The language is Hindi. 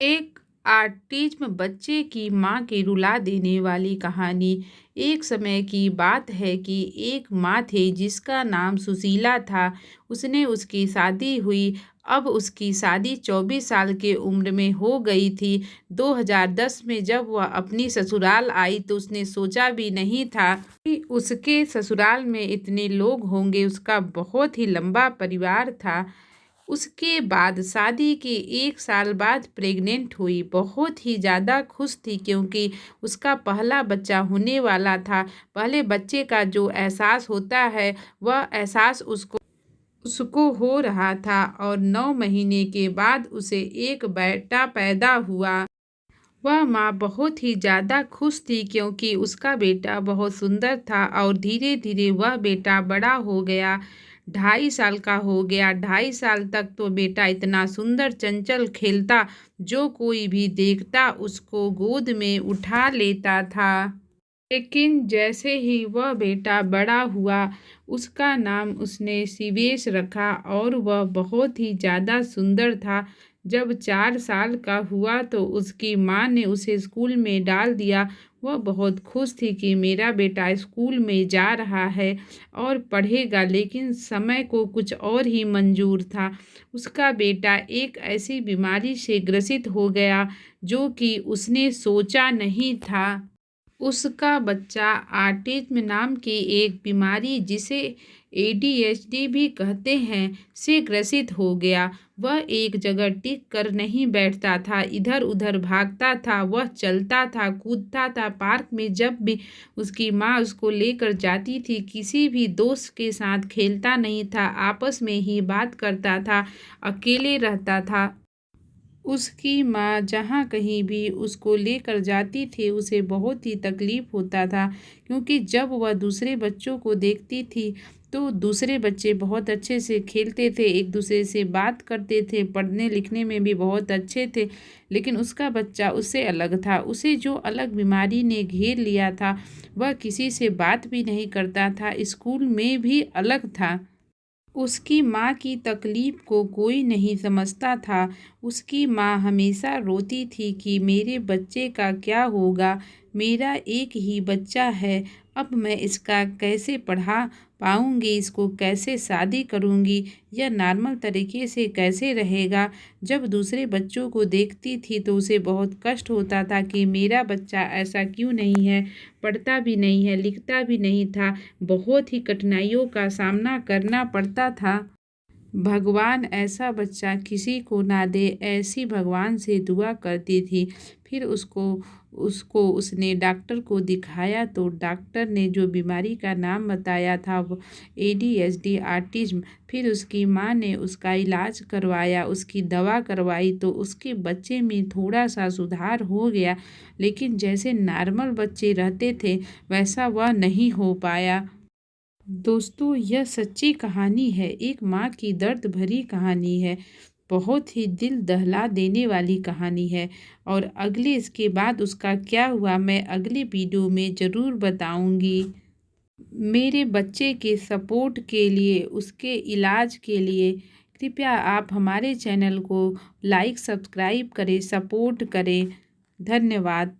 एक ऑटिज्म बच्चे की माँ की रुला देने वाली कहानी। एक समय की बात है कि एक माँ थी जिसका नाम सुशीला था। उसकी शादी हुई। अब उसकी शादी 24 साल की उम्र में हो गई थी। 2010 में जब वह अपनी ससुराल आई तो उसने सोचा भी नहीं था कि उसके ससुराल में इतने लोग होंगे। उसका बहुत ही लंबा परिवार था। उसके बाद शादी के 1 साल बाद प्रेग्नेंट हुई। बहुत ही ज़्यादा खुश थी क्योंकि उसका पहला बच्चा होने वाला था। पहले बच्चे का जो एहसास होता है वह एहसास उसको उसको हो रहा था और 9 महीने के बाद उसे एक बेटा पैदा हुआ। वह माँ बहुत ही ज़्यादा खुश थी क्योंकि उसका बेटा बहुत सुंदर था और धीरे-धीरे वह बेटा बड़ा हो गया। 2.5 साल का हो गया। 2.5 साल तक तो बेटा इतना सुंदर चंचल खेलता, जो कोई भी देखता उसको गोद में उठा लेता था। लेकिन जैसे ही वह बेटा बड़ा हुआ, उसका नाम उसने शिवेश रखा और वह बहुत ही ज़्यादा सुंदर था। जब 4 साल का हुआ तो उसकी माँ ने उसे स्कूल में डाल दिया। वह बहुत खुश थी कि मेरा बेटा स्कूल में जा रहा है और पढ़ेगा, लेकिन समय को कुछ और ही मंजूर था। उसका बेटा एक ऐसी बीमारी से ग्रसित हो गया जो कि उसने सोचा नहीं था। उसका बच्चा ऑटिज्म नाम की एक बीमारी, जिसे एडीएचडी भी कहते हैं, से ग्रसित हो गया। वह एक जगह टिक कर नहीं बैठता था, इधर-उधर भागता था, वह चलता था, कूदता था। पार्क में जब भी उसकी माँ उसको लेकर जाती थी, किसी भी दोस्त के साथ खेलता नहीं था, आपस में ही बात करता था, अकेले रहता था। उसकी माँ जहाँ कहीं भी उसको लेकर जाती थी, उसे बहुत ही तकलीफ़ होता था क्योंकि जब वह दूसरे बच्चों को देखती थी, तो दूसरे बच्चे बहुत अच्छे से खेलते थे, एक-दूसरे से बात करते थे, पढ़ने-लिखने में भी बहुत अच्छे थे। लेकिन उसका बच्चा उससे अलग था। उसे जो अलग बीमारी ने घेर लिया था, वह किसी से बात भी नहीं करता था, स्कूल में भी अलग था। उसकी माँ की तकलीफ़ को कोई नहीं समझता था। उसकी माँ हमेशा रोती थी कि मेरे बच्चे का क्या होगा? मेरा एक ही बच्चा है, अब मैं इसका कैसे पढ़ा पाऊँगी? इसको कैसे शादी करूँगी? यह नॉर्मल तरीके से कैसे रहेगा? जब दूसरे बच्चों को देखती थी तो उसे बहुत कष्ट होता था कि मेरा बच्चा ऐसा क्यों नहीं है, पढ़ता भी नहीं है, लिखता भी नहीं था। बहुत ही कठिनाइयों का सामना करना पड़ता था। भगवान ऐसा बच्चा किसी को ना दे, ऐसी भगवान से दुआ करती थी। फिर उसको उसको उसने डॉक्टर को दिखाया तो डॉक्टर ने जो बीमारी का नाम बताया था वो एडीएचडी ऑटिज़्म। फिर उसकी माँ ने उसका इलाज करवाया, उसकी दवा करवाई तो उसके बच्चे में थोड़ा-सा सुधार हो गया। लेकिन जैसे नॉर्मल बच्चे रहते थे, वैसा वह नहीं हो पाया। दोस्तों, यह सच्ची कहानी है, एक माँ की दर्द भरी कहानी है। बहुत ही दिल दहला देने वाली कहानी है और अगले इसके बाद उसका क्या हुआ मैं अगली वीडियो में ज़रूर बताऊँगी। मेरे बच्चे के सपोर्ट के लिए, उसके इलाज के लिए कृपया आप हमारे चैनल को लाइक, सब्सक्राइब करें, सपोर्ट करें। धन्यवाद।